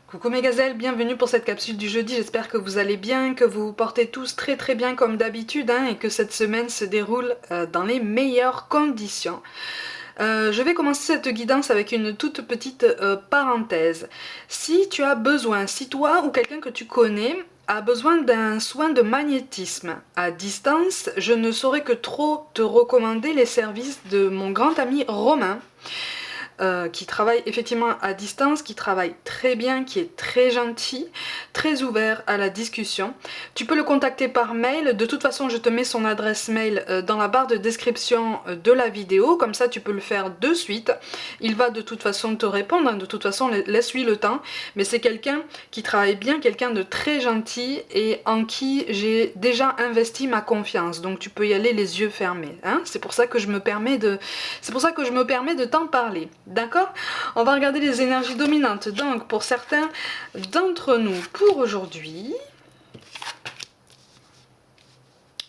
Coucou mes gazelles, bienvenue pour cette capsule du jeudi, j'espère que vous allez bien, que vous vous portez tous très bien comme d'habitude et que cette semaine se déroule dans les meilleures conditions. Je vais commencer cette guidance avec une toute petite parenthèse. Si tu as besoin, si toi ou quelqu'un que tu connais a besoin d'un soin de magnétisme à distance, je ne saurais que trop te recommander les services de mon grand ami Romain. Qui travaille effectivement à distance, qui travaille très bien, qui est très gentil, très ouvert à la discussion. Tu peux le contacter par mail, de toute façon je te mets son adresse mail dans la barre de description de la vidéo, comme ça tu peux le faire de suite. Il va de toute façon te répondre, de toute façon laisse-lui le temps, mais c'est quelqu'un qui travaille bien, quelqu'un de très gentil et en qui j'ai déjà investi ma confiance, donc tu peux y aller les yeux fermés. C'est pour ça que je me permets de t'en parler. D'accord? On va regarder les énergies dominantes. Donc, pour certains d'entre nous, pour aujourd'hui...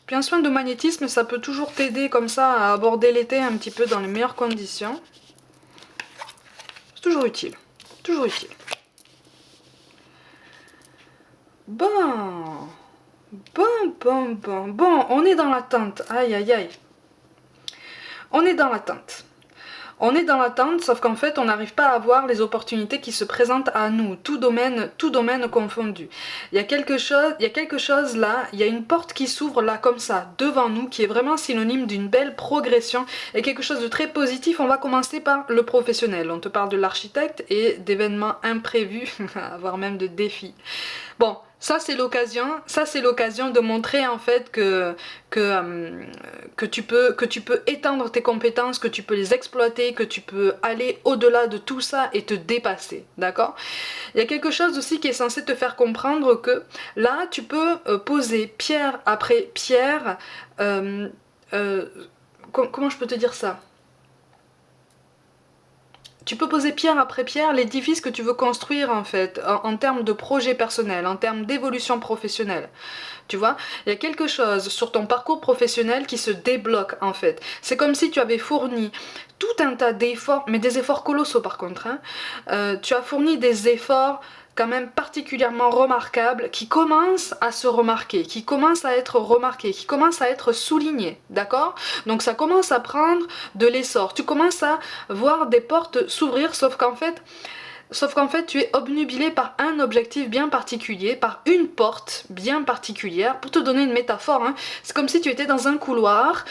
Puis un soin de magnétisme, ça peut toujours t'aider comme ça à aborder l'été un petit peu dans les meilleures conditions. C'est toujours utile. Toujours utile. Bon, on est dans l'attente. Aïe, aïe, aïe. On est dans l'attente. On est dans l'attente, sauf qu'en fait, on n'arrive pas à voir les opportunités qui se présentent à nous, tout domaine confondu. Il y a quelque chose là, il y a une porte qui s'ouvre là, comme ça, devant nous, qui est vraiment synonyme d'une belle progression et quelque chose de très positif. On va commencer par le professionnel. On te parle de l'architecte et d'événements imprévus, voire même de défis. Bon, ça c'est l'occasion de montrer en fait que tu peux étendre tes compétences, que tu peux les exploiter, que tu peux aller au-delà de tout ça et te dépasser, d'accord? Il y a quelque chose aussi qui est censé te faire comprendre que là tu peux poser pierre après pierre, comment je peux te dire ça? Tu peux poser pierre après pierre l'édifice que tu veux construire en fait, en termes de projet personnel, en termes d'évolution professionnelle. Tu vois, il y a quelque chose sur ton parcours professionnel qui se débloque en fait. C'est comme si tu avais fourni tout un tas d'efforts, mais des efforts colossaux par contre. Tu as fourni des efforts quand même particulièrement remarquables qui commencent à se remarquer, qui commencent à être remarqués, qui commencent à être soulignés, d'accord? Donc ça commence à prendre de l'essor. Tu commences à voir des portes s'ouvrir, sauf qu'en fait, tu es obnubilé par un objectif bien particulier, par une porte bien particulière. Pour te donner une métaphore, c'est comme si tu étais dans un couloir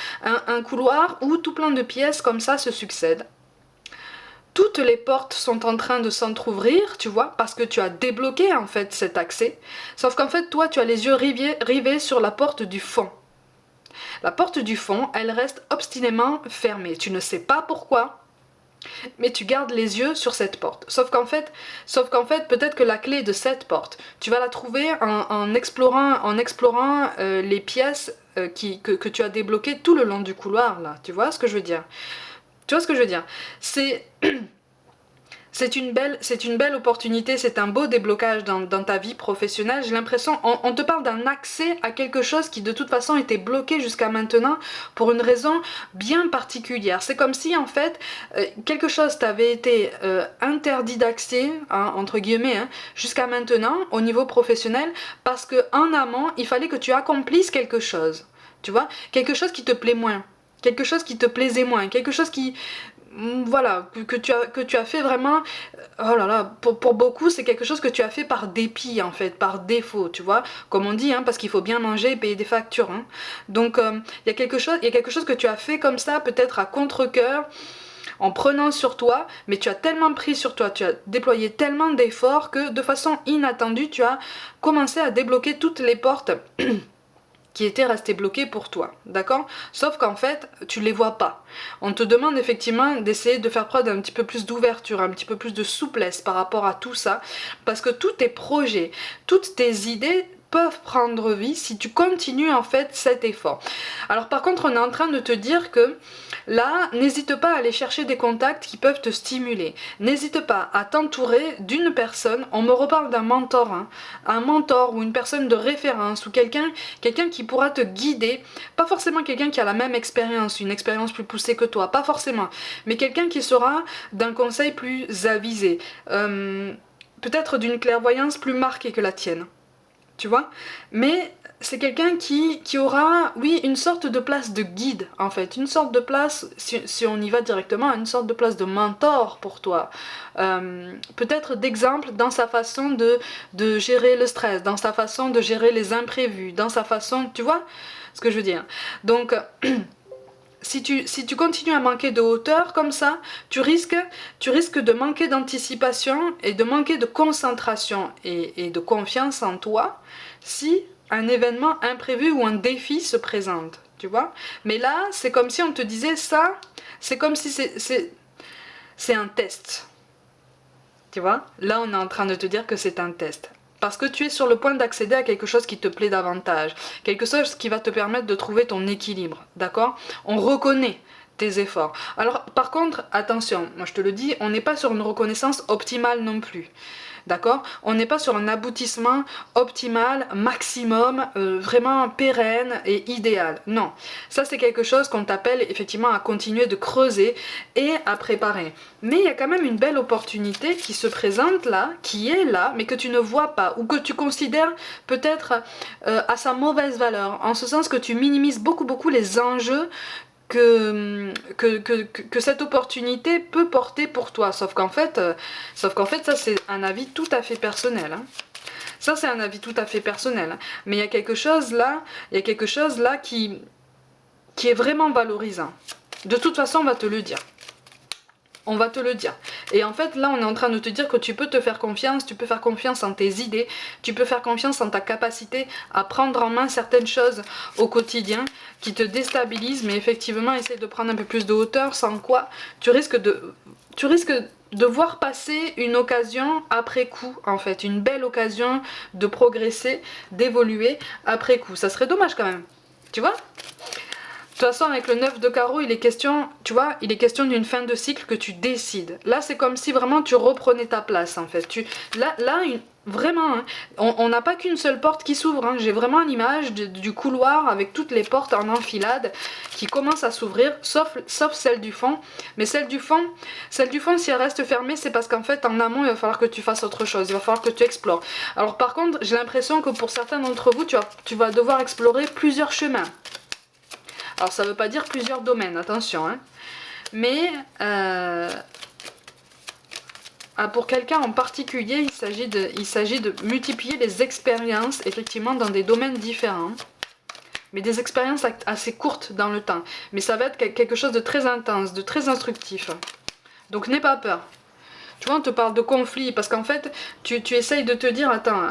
où tout plein de pièces comme ça se succèdent. Toutes les portes sont en train de s'entrouvrir, tu vois, parce que tu as débloqué en fait cet accès. Sauf qu'en fait, toi, tu as les yeux rivés sur la porte du fond. La porte du fond, elle reste obstinément fermée. Tu ne sais pas pourquoi, mais tu gardes les yeux sur cette porte. Sauf qu'en fait, peut-être que la clé de cette porte, tu vas la trouver en explorant les pièces que tu as débloquées tout le long du couloir, là. Tu vois ce que je veux dire? Tu vois ce que je veux dire? C'est une belle opportunité, c'est un beau déblocage dans ta vie professionnelle. J'ai l'impression, on te parle d'un accès à quelque chose qui de toute façon était bloqué jusqu'à maintenant pour une raison bien particulière. C'est comme si en fait, quelque chose t'avait été interdit d'accès, entre guillemets, jusqu'à maintenant au niveau professionnel, parce que en amont, il fallait que tu accomplisses quelque chose. Tu vois, quelque chose qui te plaît moins. Quelque chose qui te plaisait moins, quelque chose qui, voilà, que tu as fait vraiment, oh là là, pour beaucoup c'est quelque chose que tu as fait par dépit en fait, par défaut, tu vois, comme on dit, parce qu'il faut bien manger et payer des factures, donc il y a quelque chose que tu as fait comme ça, peut-être à contre-cœur, en prenant sur toi, mais tu as tellement pris sur toi, tu as déployé tellement d'efforts que de façon inattendue, tu as commencé à débloquer toutes les portes qui étaient restés bloqués pour toi, d'accord? Sauf qu'en fait, tu les vois pas. On te demande effectivement d'essayer de faire preuve d'un petit peu plus d'ouverture, un petit peu plus de souplesse par rapport à tout ça, parce que tous tes projets, toutes tes idées peuvent prendre vie si tu continues en fait cet effort. Alors par contre, on est en train de te dire que là, n'hésite pas à aller chercher des contacts qui peuvent te stimuler. N'hésite pas à t'entourer d'une personne, on me reparle d'un mentor, un mentor ou une personne de référence ou quelqu'un qui pourra te guider, pas forcément quelqu'un qui a la même expérience, une expérience plus poussée que toi, pas forcément, mais quelqu'un qui sera d'un conseil plus avisé. peut-être d'une clairvoyance plus marquée que la tienne, tu vois. Mais c'est quelqu'un qui aura, oui, une sorte de place de guide, en fait. Une sorte de place, si on y va directement, une sorte de place de mentor pour toi. Peut-être d'exemple dans sa façon de gérer le stress, dans sa façon de gérer les imprévus, dans sa façon, tu vois ce que je veux dire. Donc... Si tu continues à manquer de hauteur comme ça, tu risques de manquer d'anticipation et de manquer de concentration et de confiance en toi si un événement imprévu ou un défi se présente, tu vois. Mais là, c'est comme si on te disait ça, c'est comme si c'est un test, tu vois. Là, on est en train de te dire que c'est un test. Parce que tu es sur le point d'accéder à quelque chose qui te plaît davantage. Quelque chose qui va te permettre de trouver ton équilibre. D'accord? On reconnaît tes efforts. Alors, par contre, attention, moi je te le dis, on n'est pas sur une reconnaissance optimale non plus. D'accord? On n'est pas sur un aboutissement optimal, maximum, vraiment pérenne et idéal. Non. Ça, c'est quelque chose qu'on t'appelle effectivement à continuer de creuser et à préparer. Mais il y a quand même une belle opportunité qui se présente là, qui est là, mais que tu ne vois pas, ou que tu considères peut-être à sa mauvaise valeur, en ce sens que tu minimises beaucoup les enjeux que cette opportunité peut porter pour toi. Sauf qu'en fait, ça c'est un avis tout à fait personnel. Hein. Ça c'est un avis tout à fait personnel. Hein. Mais il y a quelque chose là, qui est vraiment valorisant. De toute façon, on va te le dire. On va te le dire. Et en fait, là, on est en train de te dire que tu peux te faire confiance, tu peux faire confiance en tes idées, tu peux faire confiance en ta capacité à prendre en main certaines choses au quotidien qui te déstabilisent, mais effectivement, essaye de prendre un peu plus de hauteur, sans quoi tu risques de voir passer une occasion après coup, en fait, une belle occasion de progresser, d'évoluer après coup. Ça serait dommage quand même, tu vois ? De toute façon, avec le 9 de carreau, il est question, tu vois, il est question d'une fin de cycle que tu décides. Là, c'est comme si vraiment tu reprenais ta place, en fait. Vraiment, hein, on n'a pas qu'une seule porte qui s'ouvre. Hein. J'ai vraiment l'image du couloir avec toutes les portes en enfilade qui commencent à s'ouvrir, sauf celle du fond. Mais celle du fond, si elle reste fermée, c'est parce qu'en fait, en amont, il va falloir que tu fasses autre chose. Il va falloir que tu explores. Alors par contre, j'ai l'impression que pour certains d'entre vous, tu vas devoir explorer plusieurs chemins. Alors ça ne veut pas dire plusieurs domaines, attention, hein. Mais pour quelqu'un en particulier, il s'agit de multiplier les expériences, effectivement, dans des domaines différents. Mais des expériences assez courtes dans le temps. Mais ça va être quelque chose de très intense, de très instructif. Donc n'aie pas peur. Tu vois, on te parle de conflit, parce qu'en fait, tu essayes de te dire, attends,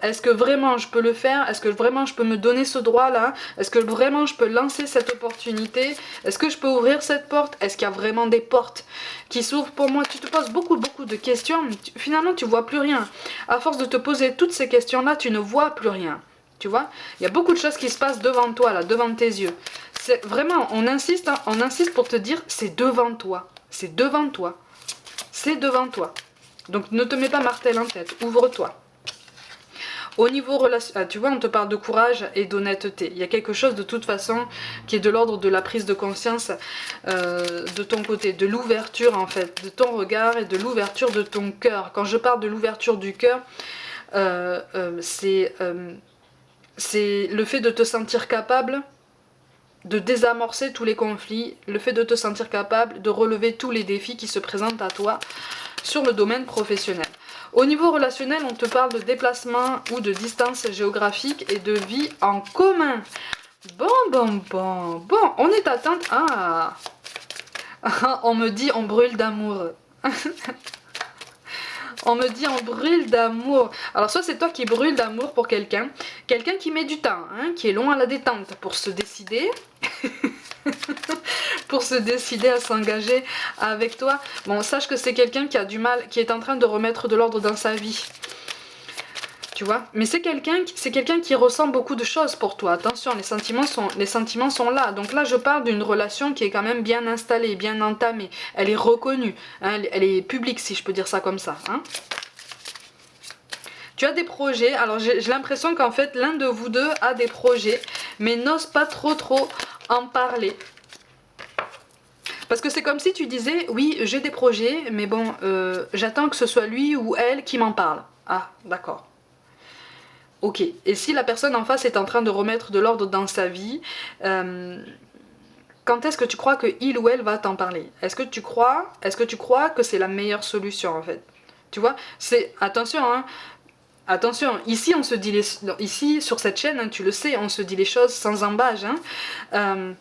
est-ce que vraiment je peux le faire? Est-ce que vraiment je peux me donner ce droit-là? Est-ce que vraiment je peux lancer cette opportunité? Est-ce que je peux ouvrir cette porte? Est-ce qu'il y a vraiment des portes qui s'ouvrent pour moi? Tu te poses beaucoup de questions, finalement tu vois plus rien. À force de te poser toutes ces questions-là, tu ne vois plus rien. Tu vois? Il y a beaucoup de choses qui se passent devant toi, là, devant tes yeux. C'est vraiment, on insiste pour te dire, c'est devant toi. C'est devant toi. C'est devant toi. Donc ne te mets pas martel en tête, ouvre-toi. Au niveau relation, tu vois, on te parle de courage et d'honnêteté. Il y a quelque chose de toute façon qui est de l'ordre de la prise de conscience de ton côté, de l'ouverture en fait, de ton regard et de l'ouverture de ton cœur. Quand je parle de l'ouverture du cœur, c'est le fait de te sentir capable de désamorcer tous les conflits, le fait de te sentir capable de relever tous les défis qui se présentent à toi sur le domaine professionnel. Au niveau relationnel, on te parle de déplacement ou de distance géographique et de vie en commun. Bon, on est atteinte. Ah, on me dit on brûle d'amour. On me dit on brûle d'amour. Alors soit c'est toi qui brûles d'amour pour quelqu'un qui met du temps, hein, qui est long à la détente pour se décider, pour se décider à s'engager avec toi. Bon, sache que c'est quelqu'un qui a du mal, qui est en train de remettre de l'ordre dans sa vie. Tu vois, mais c'est quelqu'un qui ressent beaucoup de choses pour toi. Attention, les sentiments sont là. Donc là, je parle d'une relation qui est quand même bien installée, bien entamée. Elle est reconnue, hein, elle est publique, si je peux dire ça comme ça. Hein. Tu as des projets. Alors j'ai l'impression qu'en fait, l'un de vous deux a des projets, mais n'ose pas trop en parler. Parce que c'est comme si tu disais, oui, j'ai des projets, mais bon, j'attends que ce soit lui ou elle qui m'en parle. Ah, d'accord. Ok. Et si la personne en face est en train de remettre de l'ordre dans sa vie, quand est-ce que tu crois que il ou elle va t'en parler? Est-ce que tu crois que c'est la meilleure solution en fait? Tu vois, c'est attention, hein. Attention, ici on se dit ici sur cette chaîne, hein, tu le sais, on se dit les choses sans embâge. Hein.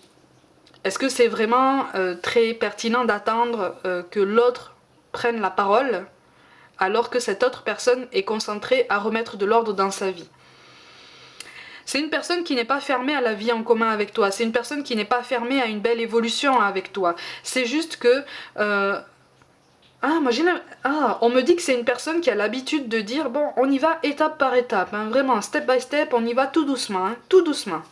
Est-ce que c'est vraiment très pertinent d'attendre que l'autre prenne la parole alors que cette autre personne est concentrée à remettre de l'ordre dans sa vie? C'est une personne qui n'est pas fermée à la vie en commun avec toi, c'est une personne qui n'est pas fermée à une belle évolution avec toi. C'est juste que... on me dit que c'est une personne qui a l'habitude de dire, bon, on y va étape par étape, hein, vraiment, step by step, on y va tout doucement, hein, tout doucement.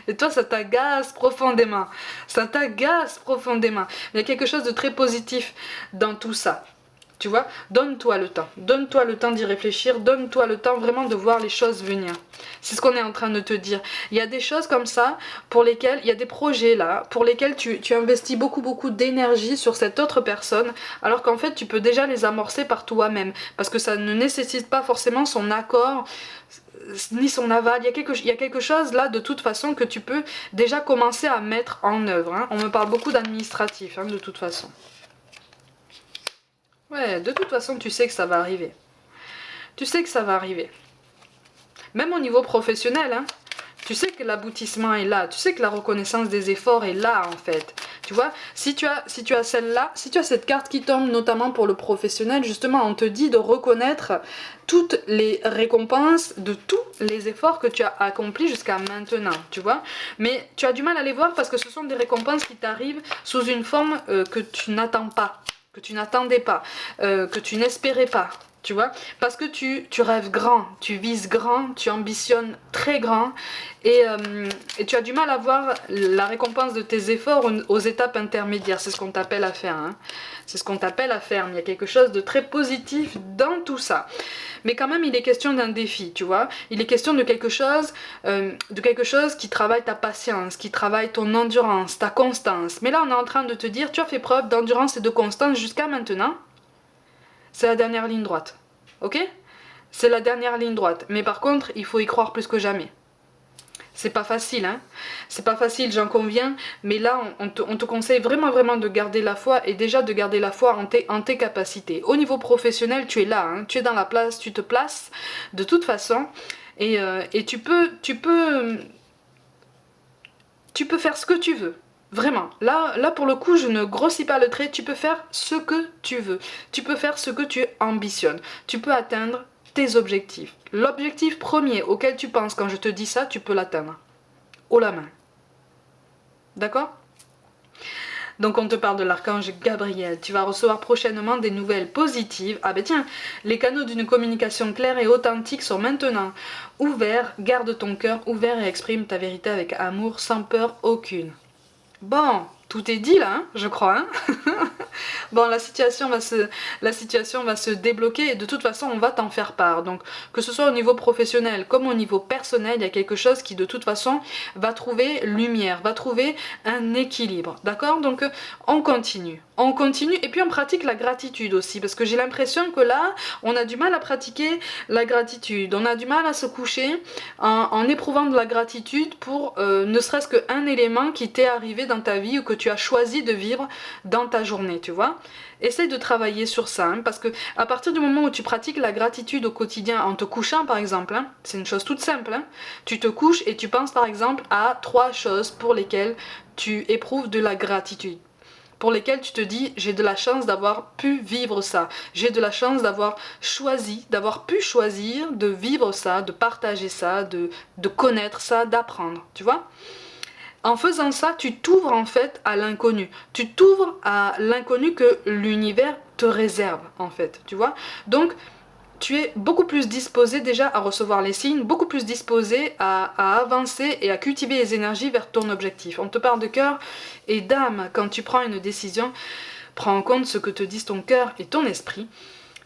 Et toi, ça t'agace profondément. Ça t'agace profondément. Il y a quelque chose de très positif dans tout ça. Tu vois, donne-toi le temps. Donne-toi le temps d'y réfléchir. Donne-toi le temps vraiment de voir les choses venir. C'est ce qu'on est en train de te dire. Il y a des choses comme ça pour lesquelles, il y a des projets là, pour lesquels tu investis beaucoup d'énergie sur cette autre personne, alors qu'en fait, tu peux déjà les amorcer par toi-même. Parce que ça ne nécessite pas forcément son accord ni son aval, il y a quelque chose là de toute façon que tu peux déjà commencer à mettre en œuvre. Hein. On me parle beaucoup d'administratif, hein, de toute façon. Ouais, de toute façon, tu sais que ça va arriver. Tu sais que ça va arriver. Même au niveau professionnel, hein, tu sais que l'aboutissement est là. Tu sais que la reconnaissance des efforts est là, en fait. Tu vois, si tu as celle-là, si tu as cette carte qui tombe, notamment pour le professionnel, justement, on te dit de reconnaître toutes les récompenses de tous les efforts que tu as accomplis jusqu'à maintenant, tu vois. Mais tu as du mal à les voir parce que ce sont des récompenses qui t'arrivent sous une forme que tu n'attends pas, que tu n'attendais pas, que tu n'espérais pas. Tu vois, parce que tu rêves grand, tu vises grand, tu ambitionnes très grand et tu as du mal à voir la récompense de tes efforts aux étapes intermédiaires. C'est ce qu'on t'appelle à faire. Hein. C'est ce qu'on t'appelle à faire. Mais il y a quelque chose de très positif dans tout ça. Mais quand même, il est question d'un défi, tu vois. Il est question de quelque chose qui travaille ta patience, qui travaille ton endurance, ta constance. Mais là, on est en train de te dire, tu as fait preuve d'endurance et de constance jusqu'à maintenant. C'est la dernière ligne droite. Ok? C'est la dernière ligne droite. Mais par contre, il faut y croire plus que jamais. C'est pas facile, hein? C'est pas facile, j'en conviens. Mais là, on te conseille vraiment de garder la foi et déjà de garder la foi en tes capacités. Au niveau professionnel, tu es là, hein? Tu es dans la place, tu te places de toute façon. Et tu peux faire ce que tu veux. Vraiment, là pour le coup, je ne grossis pas le trait, tu peux faire ce que tu veux. Tu peux faire ce que tu ambitionnes. Tu peux atteindre tes objectifs. L'objectif premier auquel tu penses quand je te dis ça, tu peux l'atteindre. Haut la main. D'accord ? Donc on te parle de l'archange Gabriel. Tu vas recevoir prochainement des nouvelles positives. Ah ben tiens, les canaux d'une communication claire et authentique sont maintenant ouverts. Garde ton cœur ouvert et exprime ta vérité avec amour sans peur aucune. Bon, tout est dit là, hein, je crois. Hein. Bon, la situation va se débloquer et de toute façon, on va t'en faire part. Donc, que ce soit au niveau professionnel comme au niveau personnel, il y a quelque chose qui de toute façon va trouver lumière, va trouver un équilibre. D'accord? Donc, on continue. On continue et puis on pratique la gratitude aussi parce que j'ai l'impression que là, on a du mal à pratiquer la gratitude. On a du mal à se coucher en éprouvant de la gratitude pour ne serait-ce qu'un élément qui t'est arrivé dans ta vie ou que tu as choisi de vivre dans ta journée, tu vois. Essaye de travailler sur ça, hein, parce que à partir du moment où tu pratiques la gratitude au quotidien, en te couchant par exemple, hein, c'est une chose toute simple, hein, tu te couches et tu penses par exemple à 3 choses pour lesquelles tu éprouves de la gratitude. Pour lesquelles tu te dis, j'ai de la chance d'avoir pu vivre ça, j'ai de la chance d'avoir pu choisir de vivre ça, de partager ça, de connaître ça, d'apprendre, tu vois. En faisant ça, tu t'ouvres en fait à l'inconnu. Tu t'ouvres à l'inconnu que l'univers te réserve en fait, tu vois. Donc, tu es beaucoup plus disposé déjà à recevoir les signes, beaucoup plus disposé à avancer et à cultiver les énergies vers ton objectif. On te parle de cœur et d'âme. Quand tu prends une décision, prends en compte ce que te disent ton cœur et ton esprit.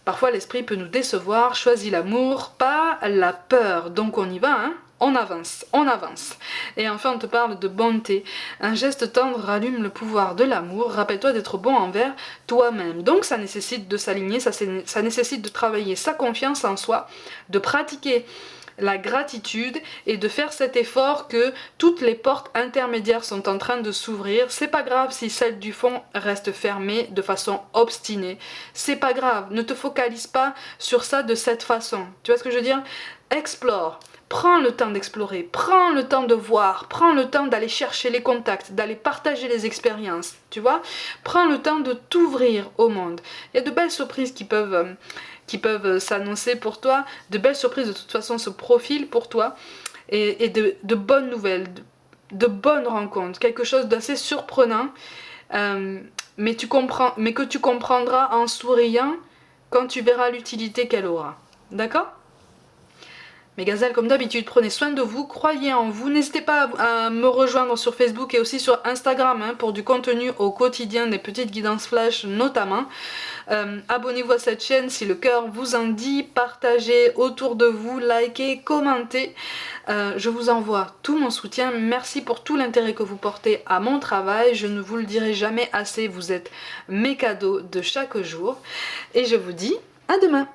Parfois l'esprit peut nous décevoir, choisis l'amour, pas la peur. Donc on y va, hein. On avance, on avance. Et enfin, on te parle de bonté. Un geste tendre rallume le pouvoir de l'amour. Rappelle-toi d'être bon envers toi-même. Donc, ça nécessite de s'aligner, ça nécessite de travailler sa confiance en soi, de pratiquer la gratitude et de faire cet effort que toutes les portes intermédiaires sont en train de s'ouvrir. C'est pas grave si celle du fond reste fermée de façon obstinée. C'est pas grave, ne te focalise pas sur ça de cette façon. Tu vois ce que je veux dire? Explore. Prends le temps d'explorer, prends le temps de voir, prends le temps d'aller chercher les contacts, d'aller partager les expériences, tu vois? Prends le temps de t'ouvrir au monde. Il y a de belles surprises qui peuvent s'annoncer pour toi, de belles surprises de toute façon se profilent pour toi, et de bonnes nouvelles, de bonnes rencontres, quelque chose d'assez surprenant, mais que tu comprendras en souriant quand tu verras l'utilité qu'elle aura. D'accord ? Mes gazelles, comme d'habitude, prenez soin de vous, croyez en vous. N'hésitez pas à me rejoindre sur Facebook et aussi sur Instagram pour du contenu au quotidien, des petites guidances flash notamment. Abonnez-vous à cette chaîne si le cœur vous en dit, partagez autour de vous, likez, commentez. Je vous envoie tout mon soutien. Merci pour tout l'intérêt que vous portez à mon travail. Je ne vous le dirai jamais assez, vous êtes mes cadeaux de chaque jour. Et je vous dis à demain.